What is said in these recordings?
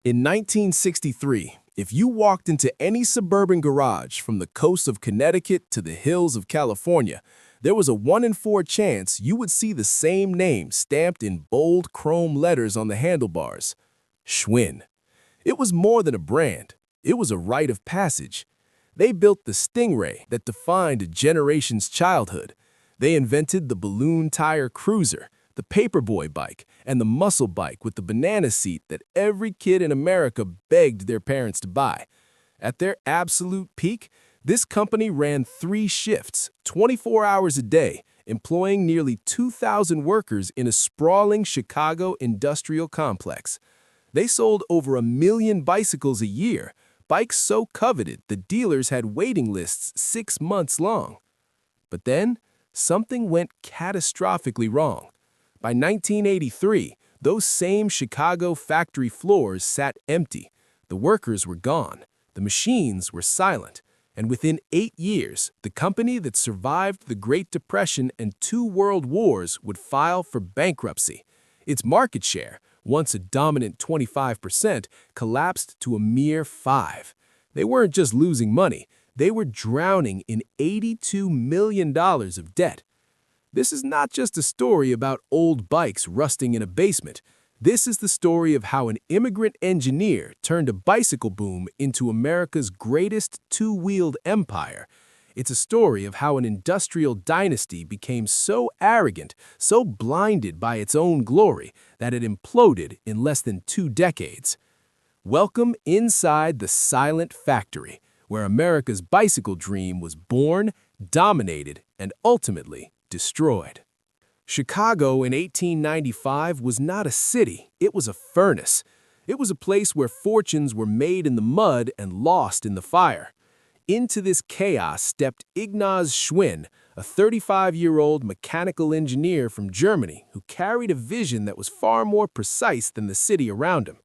In 1963, if you walked into any suburban garage from the coast of Connecticut to the hills of California, there was a 1 in 4 chance you would see the same name stamped in bold chrome letters on the handlebars: Schwinn. It was more than a brand. It was a rite of passage. They built the Stingray that defined a generation's childhood. They invented the balloon tire cruiser, the paperboy bike, and the muscle bike with the banana seat that every kid in America begged their parents to buy. At their absolute peak, this company ran 3 shifts, 24 hours a day, employing nearly 2,000 workers in a sprawling Chicago industrial complex. They sold over 1 million bicycles a year, bikes so coveted the dealers had waiting lists 6 months long. But then, something went catastrophically wrong. By 1983, those same Chicago factory floors sat empty. The workers were gone. The machines were silent. And within 8 years, the company that survived the Great Depression and 2 world wars would file for bankruptcy. Its market share, once a dominant 25%, collapsed to a mere 5%. They weren't just losing money. They were drowning in $82 million of debt. This is not just a story about old bikes rusting in a basement. This is the story of how an immigrant engineer turned a bicycle boom into America's greatest 2-wheeled empire. It's a story of how an industrial dynasty became so arrogant, so blinded by its own glory, that it imploded in less than 2 decades. Welcome inside the silent factory, where America's bicycle dream was born, dominated, and ultimately destroyed. Chicago in 1895 was not a city, it was a furnace. It was a place where fortunes were made in the mud and lost in the fire. Into this chaos stepped Ignaz Schwinn, a 35-year-old mechanical engineer from Germany who carried a vision that was far more precise than the city around him.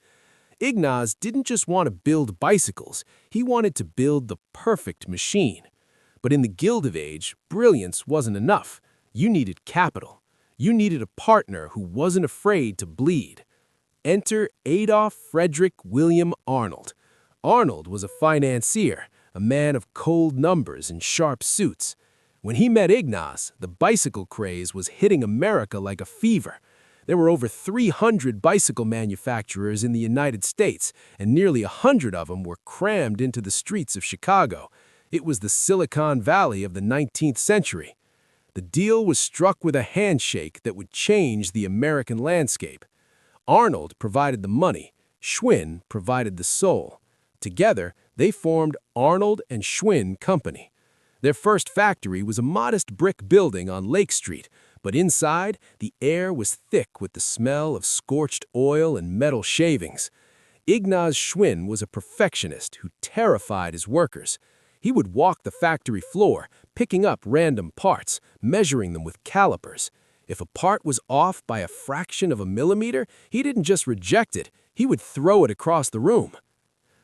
Ignaz didn't just want to build bicycles, he wanted to build the perfect machine. But in the Gilded Age, brilliance wasn't enough. You needed capital. You needed a partner who wasn't afraid to bleed. Enter Adolf Frederick William Arnold. Arnold was a financier, a man of cold numbers and sharp suits. When he met Ignaz, the bicycle craze was hitting America like a fever. There were over 300 bicycle manufacturers in the United States, and nearly 100 of them were crammed into the streets of Chicago. It was the Silicon Valley of the 19th century. The deal was struck with a handshake that would change the American landscape. Arnold provided the money, Schwinn provided the soul. Together, they formed Arnold and Schwinn Company. Their first factory was a modest brick building on Lake Street, but inside, the air was thick with the smell of scorched oil and metal shavings. Ignaz Schwinn was a perfectionist who terrified his workers. He would walk the factory floor, picking up random parts, measuring them with calipers. If a part was off by a fraction of a millimeter, he didn't just reject it, he would throw it across the room.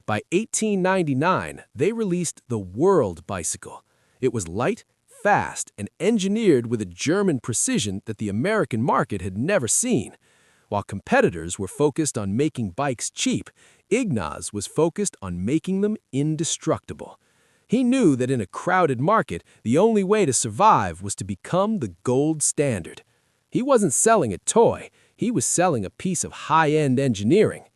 By 1899, they released the World Bicycle. It was light, fast, and engineered with a German precision that the American market had never seen. While competitors were focused on making bikes cheap, Ignaz was focused on making them indestructible. He knew that in a crowded market, the only way to survive was to become the gold standard. He wasn't selling a toy, he was selling a piece of high-end engineering.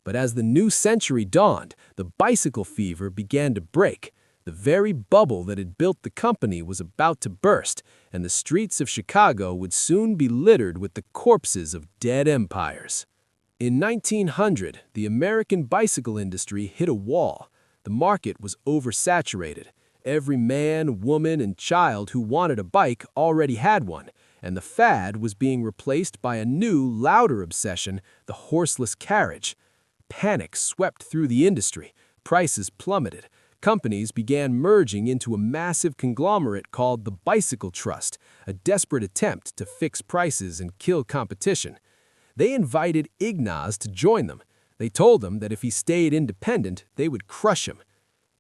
But as the new century dawned, the bicycle fever began to break. The very bubble that had built the company was about to burst, and the streets of Chicago would soon be littered with the corpses of dead empires. In 1900, the American bicycle industry hit a wall. The market was oversaturated. Every man, woman, and child who wanted a bike already had one, and the fad was being replaced by a new, louder obsession, the horseless carriage. Panic swept through the industry. Prices plummeted. Companies began merging into a massive conglomerate called the Bicycle Trust, a desperate attempt to fix prices and kill competition. They invited Ignaz to join them. They told him that if he stayed independent, they would crush him.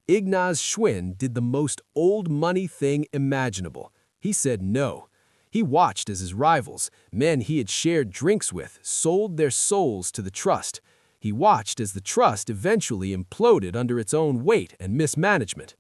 Ignaz Schwinn did the most old money thing imaginable. He said no. He watched as his rivals, men he had shared drinks with, sold their souls to the trust. He watched as the trust eventually imploded under its own weight and mismanagement.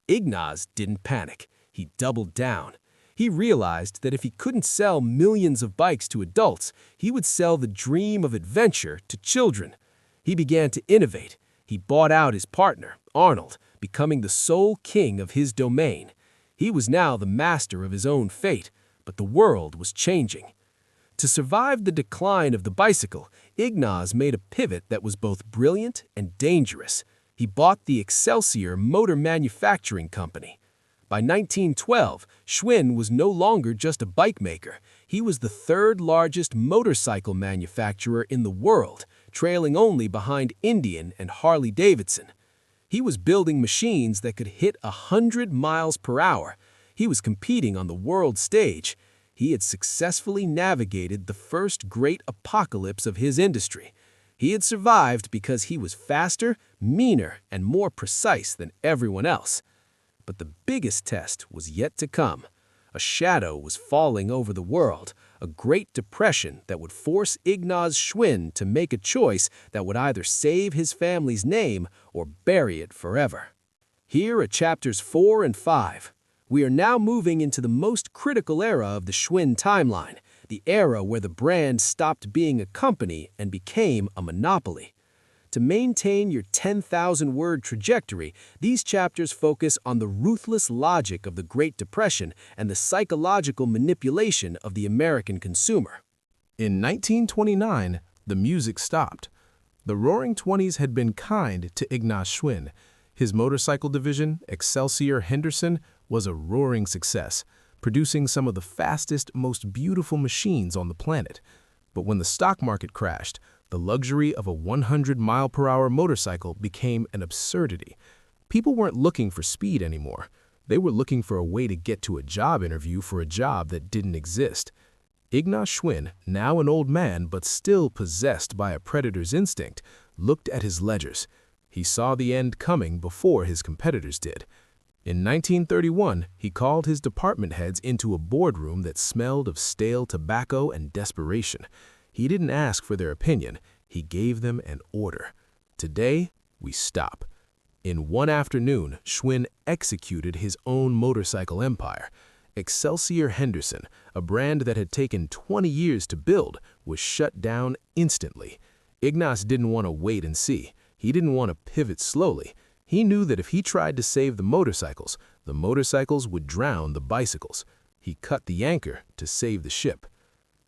Ignaz didn't panic. He doubled down. He realized that if he couldn't sell millions of bikes to adults, he would sell the dream of adventure to children. He began to innovate. He bought out his partner, Arnold, becoming the sole king of his domain. He was now the master of his own fate, but the world was changing. To survive the decline of the bicycle, Ignaz made a pivot that was both brilliant and dangerous. He bought the Excelsior Motor Manufacturing Company. By 1912, Schwinn was no longer just a bike maker. He was the third largest motorcycle manufacturer in the world, trailing only behind Indian and Harley-Davidson. He was building machines that could hit 100 miles per hour. He was competing on the world stage. He had successfully navigated the first great apocalypse of his industry. He had survived because he was faster, meaner, and more precise than everyone else. But the biggest test was yet to come. A shadow was falling over the world, a Great Depression that would force Ignaz Schwinn to make a choice that would either save his family's name or bury it forever. Here are chapters 4 and 5. We are now moving into the most critical era of the Schwinn timeline, the era where the brand stopped being a company and became a monopoly. To maintain your 10,000-word trajectory, these chapters focus on the ruthless logic of the Great Depression and the psychological manipulation of the American consumer. In 1929, the music stopped. The Roaring Twenties had been kind to Ignaz Schwinn. His motorcycle division, Excelsior Henderson, was a roaring success, producing some of the fastest, most beautiful machines on the planet. But when the stock market crashed, the luxury of a 100-mile-per-hour motorcycle became an absurdity. People weren't looking for speed anymore. They were looking for a way to get to a job interview for a job that didn't exist. Ignaz Schwinn, now an old man but still possessed by a predator's instinct, looked at his ledgers. He saw the end coming before his competitors did. In 1931, he called his department heads into a boardroom that smelled of stale tobacco and desperation. He didn't ask for their opinion, he gave them an order. Today, we stop. In one afternoon, Schwinn executed his own motorcycle empire. Excelsior Henderson, a brand that had taken 20 years to build, was shut down instantly. Ignaz didn't want to wait and see. He didn't want to pivot slowly. He knew that if he tried to save the motorcycles would drown the bicycles. He cut the anchor to save the ship.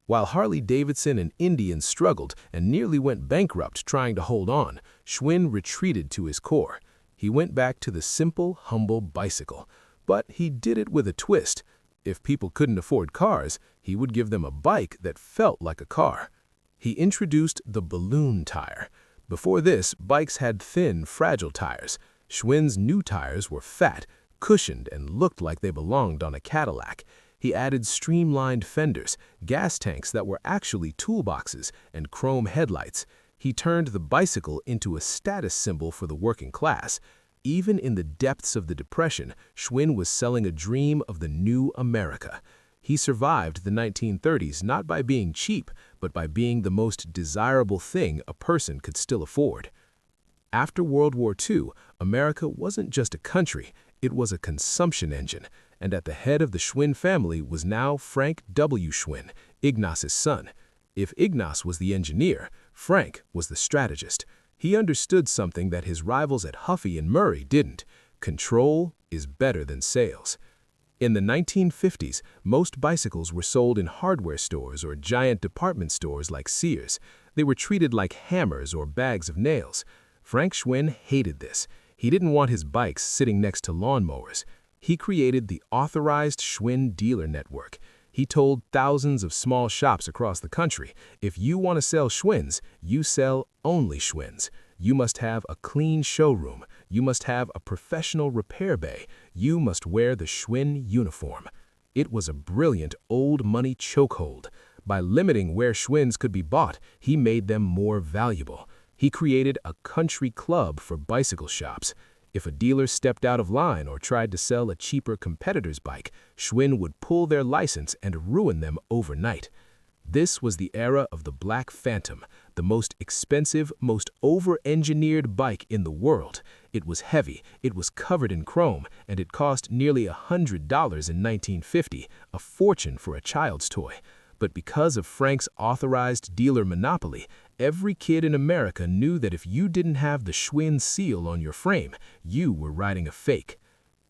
While Harley-Davidson and Indian struggled and nearly went bankrupt trying to hold on, Schwinn retreated to his core. He went back to the simple, humble bicycle. But he did it with a twist. If people couldn't afford cars, he would give them a bike that felt like a car. He introduced the balloon tire. Before this, bikes had thin, fragile tires. Schwinn's new tires were fat, cushioned, and looked like they belonged on a Cadillac. He added streamlined fenders, gas tanks that were actually toolboxes, and chrome headlights. He turned the bicycle into a status symbol for the working class. Even in the depths of the Depression, Schwinn was selling a dream of the new America. He survived the 1930s not by being cheap, but by being the most desirable thing a person could still afford. After World War II, America wasn't just a country, it was a consumption engine, and at the head of the Schwinn family was now Frank W. Schwinn, Ignaz's son. If Ignaz was the engineer, Frank was the strategist. He understood something that his rivals at Huffy and Murray didn't. Control is better than sales. In the 1950s, most bicycles were sold in hardware stores or giant department stores like Sears. They were treated like hammers or bags of nails. Frank Schwinn hated this. He didn't want his bikes sitting next to lawnmowers. He created the authorized Schwinn dealer network. He told thousands of small shops across the country, if you want to sell Schwinns, you sell only Schwinns. You must have a clean showroom. You must have a professional repair bay. You must wear the Schwinn uniform. It was a brilliant old money chokehold. By limiting where Schwinns could be bought, he made them more valuable. He created a country club for bicycle shops. If a dealer stepped out of line or tried to sell a cheaper competitor's bike, Schwinn would pull their license and ruin them overnight. This was the era of the Black Phantom, the most expensive, most over-engineered bike in the world. It was heavy, it was covered in chrome, and it cost nearly $100 in 1950, a fortune for a child's toy. But because of Frank's authorized dealer monopoly, every kid in America knew that if you didn't have the Schwinn seal on your frame, you were riding a fake.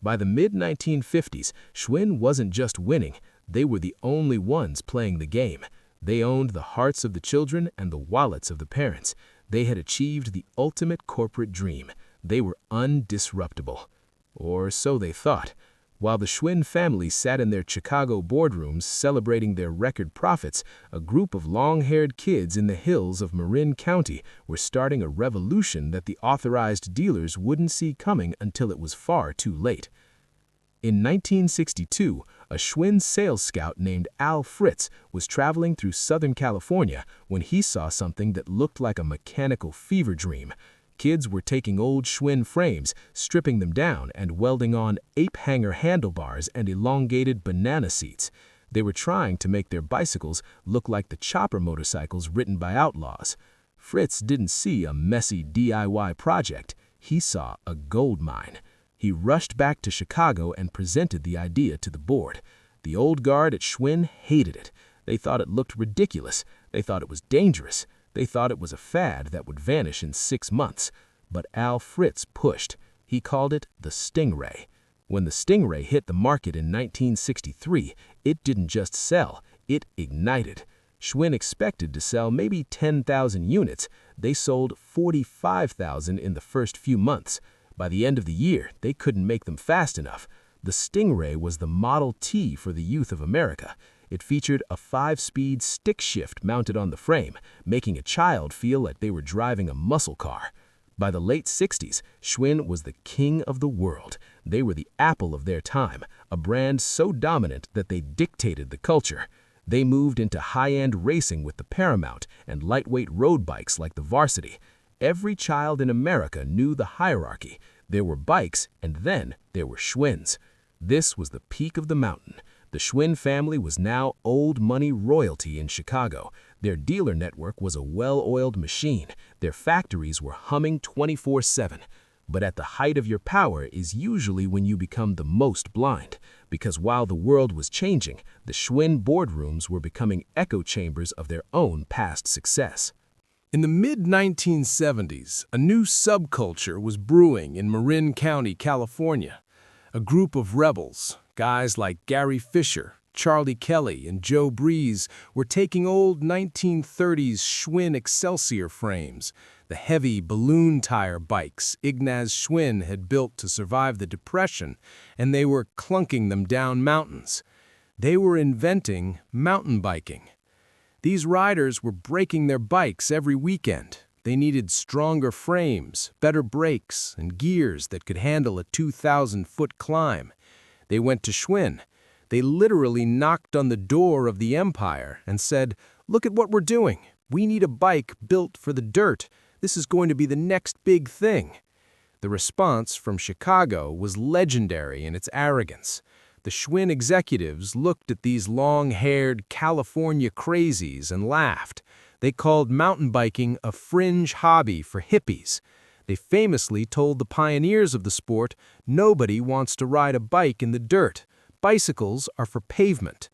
By the mid-1950s, Schwinn wasn't just winning, they were the only ones playing the game. They owned the hearts of the children and the wallets of the parents. They had achieved the ultimate corporate dream. They were undisruptible. Or so they thought. While the Schwinn family sat in their Chicago boardrooms celebrating their record profits, a group of long-haired kids in the hills of Marin County were starting a revolution that the authorized dealers wouldn't see coming until it was far too late. In 1962, a Schwinn sales scout named Al Fritz was traveling through Southern California when he saw something that looked like a mechanical fever dream. Kids were taking old Schwinn frames, stripping them down, and welding on ape-hanger handlebars and elongated banana seats. They were trying to make their bicycles look like the chopper motorcycles ridden by outlaws. Fritz didn't see a messy DIY project. He saw a gold mine. He rushed back to Chicago and presented the idea to the board. The old guard at Schwinn hated it. They thought it looked ridiculous. They thought it was dangerous. They thought it was a fad that would vanish in 6 months. But Al Fritz pushed. He called it the Stingray. When the Stingray hit the market in 1963, it didn't just sell, it ignited. Schwinn expected to sell maybe 10,000 units. They sold 45,000 in the first few months. By the end of the year, they couldn't make them fast enough. The Stingray was the Model T for the youth of America. It featured a 5-speed stick shift mounted on the frame, making a child feel like they were driving a muscle car. By the late 60s, Schwinn was the king of the world. They were the Apple of their time, a brand so dominant that they dictated the culture. They moved into high-end racing with the Paramount and lightweight road bikes like the Varsity. Every child in America knew the hierarchy. There were bikes, and then there were Schwinns. This was the peak of the mountain. The Schwinn family was now old money royalty in Chicago. Their dealer network was a well-oiled machine. Their factories were humming 24/7. But at the height of your power is usually when you become the most blind. Because while the world was changing, the Schwinn boardrooms were becoming echo chambers of their own past success. In the mid-1970s, a new subculture was brewing in Marin County, California. A group of rebels, guys like Gary Fisher, Charlie Kelly, and Joe Breeze, were taking old 1930s Schwinn Excelsior frames, the heavy balloon tire bikes Ignaz Schwinn had built to survive the Depression, and they were clunking them down mountains. They were inventing mountain biking. These riders were breaking their bikes every weekend. They needed stronger frames, better brakes, and gears that could handle a 2,000-foot climb. They went to Schwinn. They literally knocked on the door of the empire and said, "Look at what we're doing. We need a bike built for the dirt. This is going to be the next big thing." The response from Chicago was legendary in its arrogance. The Schwinn executives looked at these long-haired California crazies and laughed. They called mountain biking a fringe hobby for hippies. They famously told the pioneers of the sport, "Nobody wants to ride a bike in the dirt. Bicycles are for pavement."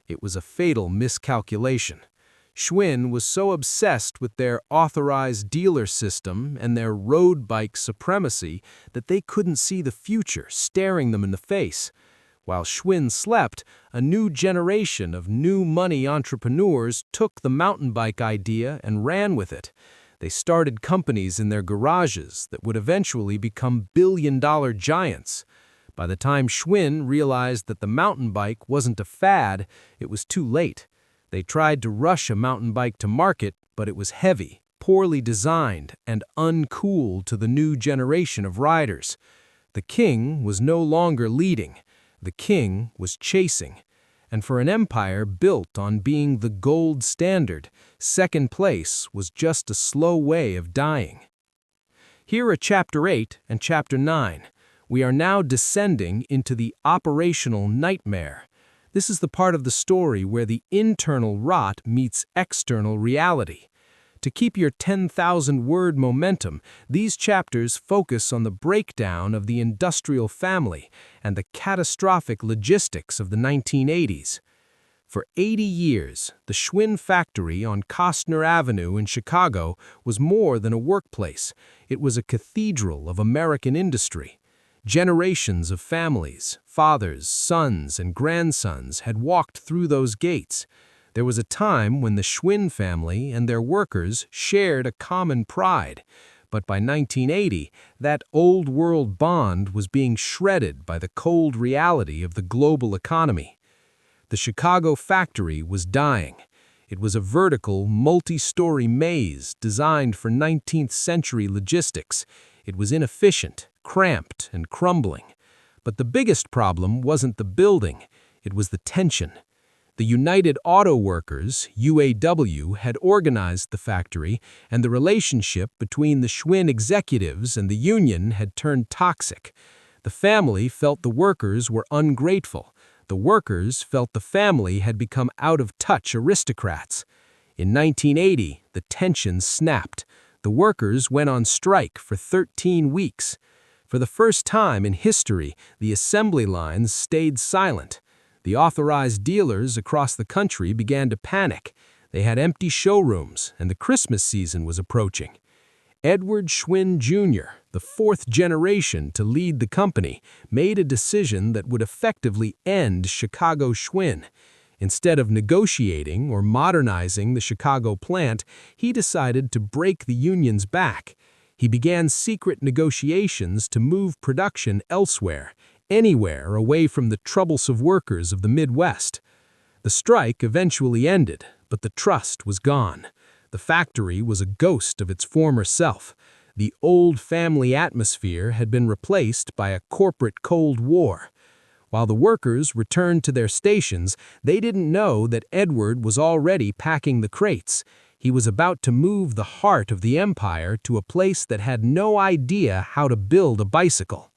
It was a fatal miscalculation. Schwinn was so obsessed with their authorized dealer system and their road bike supremacy that they couldn't see the future staring them in the face. While Schwinn slept, a new generation of new money entrepreneurs took the mountain bike idea and ran with it. They started companies in their garages that would eventually become billion-dollar giants. By the time Schwinn realized that the mountain bike wasn't a fad, it was too late. They tried to rush a mountain bike to market, but it was heavy, poorly designed, and uncool to the new generation of riders. The king was no longer leading. The king was chasing. And for an empire built on being the gold standard, second place was just a slow way of dying. Here are Chapter 8 and Chapter 9. We are now descending into the operational nightmare. This is the part of the story where the internal rot meets external reality. To keep your 10,000-word momentum, these chapters focus on the breakdown of the industrial family and the catastrophic logistics of the 1980s. For 80 years, the Schwinn factory on Costner Avenue in Chicago was more than a workplace. It was a cathedral of American industry. Generations of families, fathers, sons, and grandsons had walked through those gates. There was a time when the Schwinn family and their workers shared a common pride. But by 1980, that old-world bond was being shredded by the cold reality of the global economy. The Chicago factory was dying. It was a vertical, multi-story maze designed for 19th-century logistics. It was inefficient, cramped, and crumbling. But the biggest problem wasn't the building, it was the tension. The United Auto Workers, UAW, had organized the factory, and the relationship between the Schwinn executives and the union had turned toxic. The family felt the workers were ungrateful. The workers felt the family had become out-of-touch aristocrats. In 1980, the tension snapped. The workers went on strike for 13 weeks. For the first time in history, the assembly lines stayed silent. The authorized dealers across the country began to panic. They had empty showrooms, and the Christmas season was approaching. Edward Schwinn Jr., the fourth generation to lead the company, made a decision that would effectively end Chicago Schwinn. Instead of negotiating or modernizing the Chicago plant, he decided to break the union's back. He began secret negotiations to move production elsewhere, anywhere away from the troublesome workers of the Midwest. The strike eventually ended, but the trust was gone. The factory was a ghost of its former self. The old family atmosphere had been replaced by a corporate Cold War. While the workers returned to their stations, they didn't know that Edward was already packing the crates. He was about to move the heart of the empire to a place that had no idea how to build a bicycle.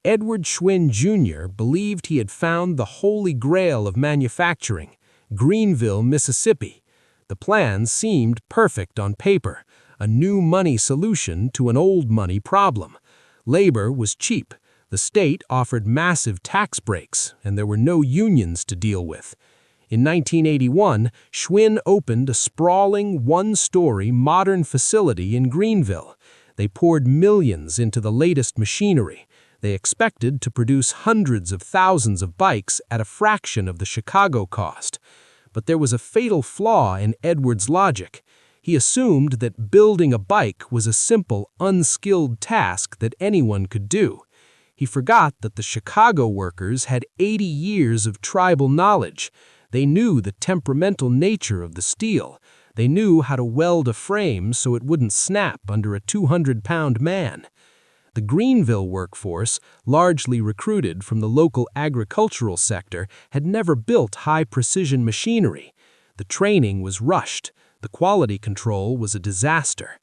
Edward Schwinn Jr. believed he had found the holy grail of manufacturing, Greenville, Mississippi. The plan seemed perfect on paper, a new money solution to an old money problem. Labor was cheap. The state offered massive tax breaks, and there were no unions to deal with. In 1981, Schwinn opened a sprawling, one-story modern facility in Greenville. They poured millions into the latest machinery. They expected to produce hundreds of thousands of bikes at a fraction of the Chicago cost. But there was a fatal flaw in Edward's logic. He assumed that building a bike was a simple, unskilled task that anyone could do. He forgot that the Chicago workers had 80 years of tribal knowledge. They knew the temperamental nature of the steel. They knew how to weld a frame so it wouldn't snap under a 200-pound man. The Greenville workforce, largely recruited from the local agricultural sector, had never built high-precision machinery. The training was rushed. The quality control was a disaster.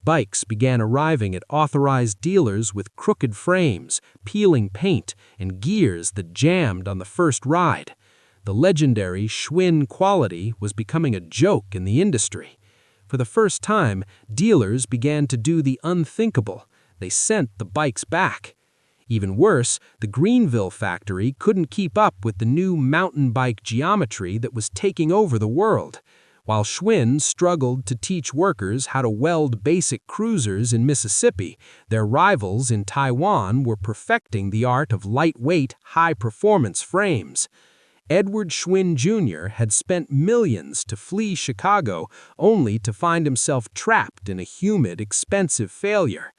Bikes began arriving at authorized dealers with crooked frames, peeling paint, and gears that jammed on the first ride. The legendary Schwinn quality was becoming a joke in the industry. For the first time, dealers began to do the unthinkable. They sent the bikes back. Even worse, the Greenville factory couldn't keep up with the new mountain bike geometry that was taking over the world. While Schwinn struggled to teach workers how to weld basic cruisers in Mississippi, their rivals in Taiwan were perfecting the art of lightweight, high-performance frames. Edward Schwinn Jr. had spent millions to flee Chicago only to find himself trapped in a humid, expensive failure.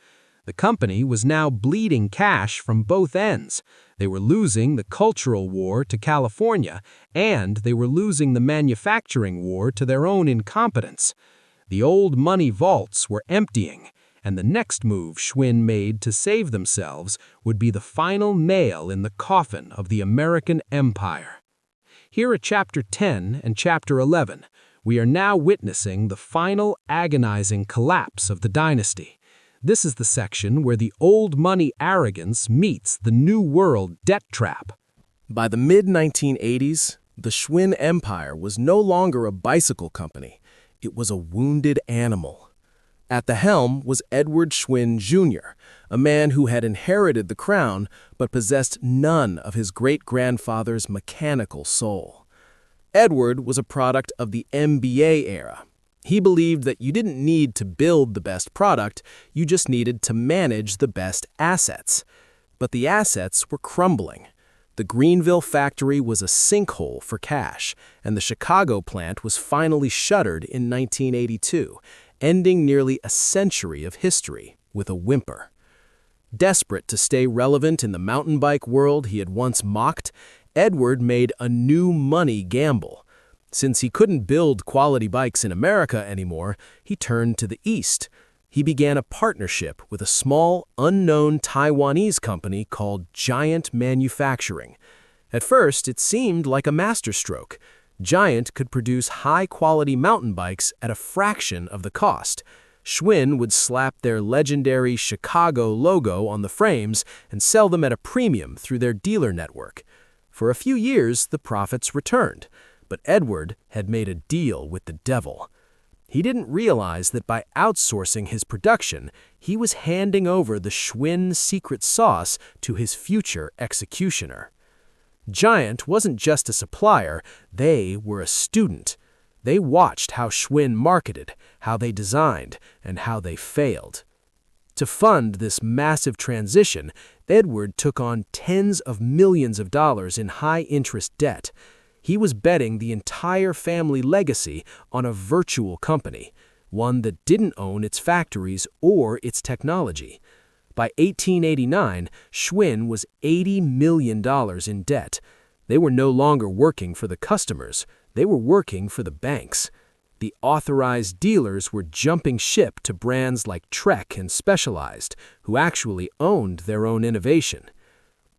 The company was now bleeding cash from both ends. They were losing the cultural war to California, and they were losing the manufacturing war to their own incompetence. The old money vaults were emptying, and the next move Schwinn made to save themselves would be the final nail in the coffin of the American empire. Here at Chapter 10 and Chapter 11, we are now witnessing the final agonizing collapse of the dynasty. This is the section where the old money arrogance meets the new world debt trap. By the mid-1980s, the Schwinn Empire was no longer a bicycle company. It was a wounded animal. At the helm was Edward Schwinn Jr., a man who had inherited the crown but possessed none of his great-grandfather's mechanical soul. Edward was a product of the MBA era. He believed that you didn't need to build the best product, you just needed to manage the best assets. But the assets were crumbling. The Greenville factory was a sinkhole for cash, and the Chicago plant was finally shuttered in 1982, ending nearly a century of history with a whimper. Desperate to stay relevant in the mountain bike world he had once mocked, Edward made a new money gamble. Since he couldn't build quality bikes in America anymore, he turned to the East. He began a partnership with a small, unknown Taiwanese company called Giant Manufacturing. At first, it seemed like a masterstroke. Giant could produce high-quality mountain bikes at a fraction of the cost. Schwinn would slap their legendary Chicago logo on the frames and sell them at a premium through their dealer network. For a few years, the profits returned, but Edward had made a deal with the devil. He didn't realize that by outsourcing his production, he was handing over the Schwinn secret sauce to his future executioner. Giant wasn't just a supplier, they were a student. They watched how Schwinn marketed, how they designed, and how they failed. To fund this massive transition, Edward took on tens of millions of dollars in high-interest debt. He was betting the entire family legacy on a virtual company, one that didn't own its factories or its technology. By 1889, Schwinn was $80 million in debt. They were no longer working for the customers, they were working for the banks. The authorized dealers were jumping ship to brands like Trek and Specialized, who actually owned their own innovation.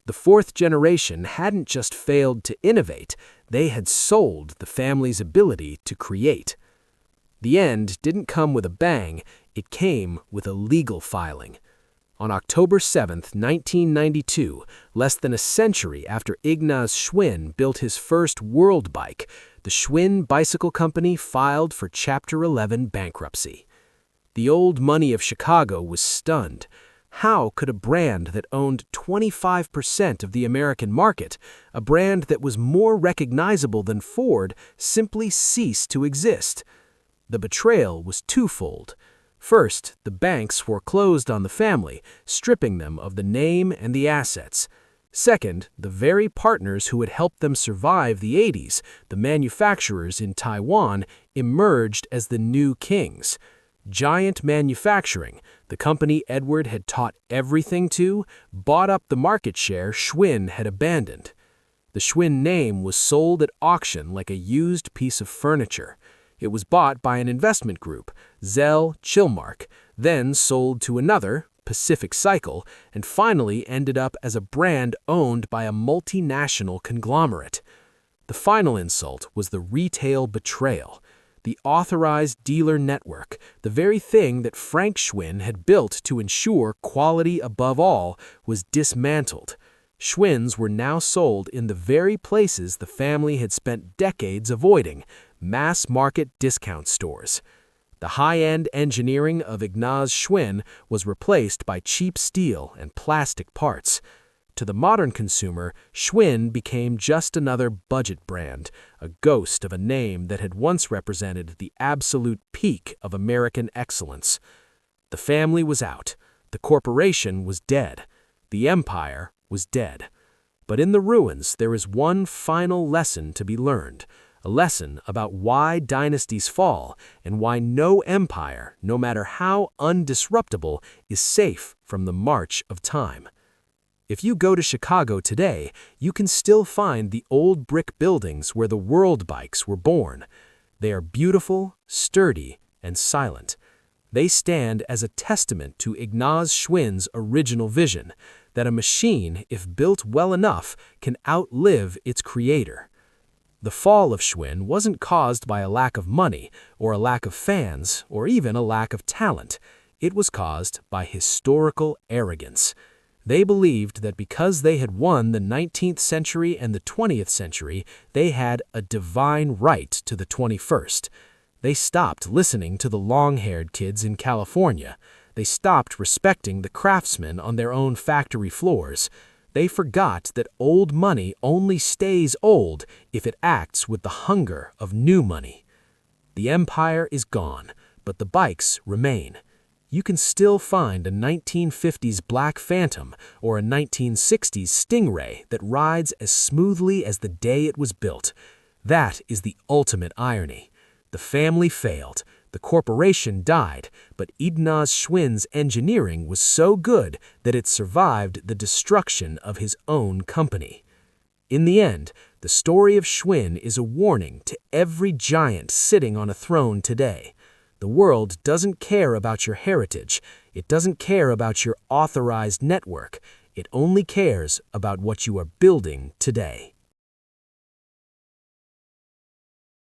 The fourth generation hadn't just failed to innovate, they had sold the family's ability to create. The end didn't come with a bang, it came with a legal filing. On October 7, 1992, less than a century after Ignaz Schwinn built his first world bike, the Schwinn Bicycle Company filed for Chapter 11 bankruptcy. The old money of Chicago was stunned. How could a brand that owned 25% of the American market, a brand that was more recognizable than Ford, simply cease to exist? The betrayal was twofold. First, the banks foreclosed on the family, stripping them of the name and the assets. Second, the very partners who had helped them survive the 80s, the manufacturers in Taiwan, emerged as the new kings. Giant Manufacturing, the company Edward had taught everything to, bought up the market share Schwinn had abandoned. The Schwinn name was sold at auction like a used piece of furniture. It was bought by an investment group, Zell Chilmark, then sold to another, Pacific Cycle, and finally ended up as a brand owned by a multinational conglomerate. The final insult was the retail betrayal. The authorized dealer network, the very thing that Frank Schwinn had built to ensure quality above all, was dismantled. Schwinns were now sold in the very places the family had spent decades avoiding, mass-market discount stores. The high-end engineering of Ignaz Schwinn was replaced by cheap steel and plastic parts. To the modern consumer, Schwinn became just another budget brand, a ghost of a name that had once represented the absolute peak of American excellence. The family was out. The corporation was dead. The empire was dead. But in the ruins, there is one final lesson to be learned, a lesson about why dynasties fall and why no empire, no matter how undisruptible, is safe from the march of time. If you go to Chicago today, you can still find the old brick buildings where the world bikes were born. They are beautiful, sturdy, and silent. They stand as a testament to Ignaz Schwinn's original vision, that a machine, if built well enough, can outlive its creator. The fall of Schwinn wasn't caused by a lack of money, or a lack of fans, or even a lack of talent. It was caused by historical arrogance. They believed that because they had won the 19th century and the 20th century, they had a divine right to the 21st. They stopped listening to the long-haired kids in California. They stopped respecting the craftsmen on their own factory floors. They forgot that old money only stays old if it acts with the hunger of new money. The empire is gone, but the bikes remain. You can still find a 1950s Black Phantom or a 1960s Stingray that rides as smoothly as the day it was built. That is the ultimate irony. The family failed, the corporation died, but Ignaz Schwinn's engineering was so good that it survived the destruction of his own company. In the end, the story of Schwinn is a warning to every giant sitting on a throne today. The world doesn't care about your heritage. It doesn't care about your authorized network. It only cares about what you are building today.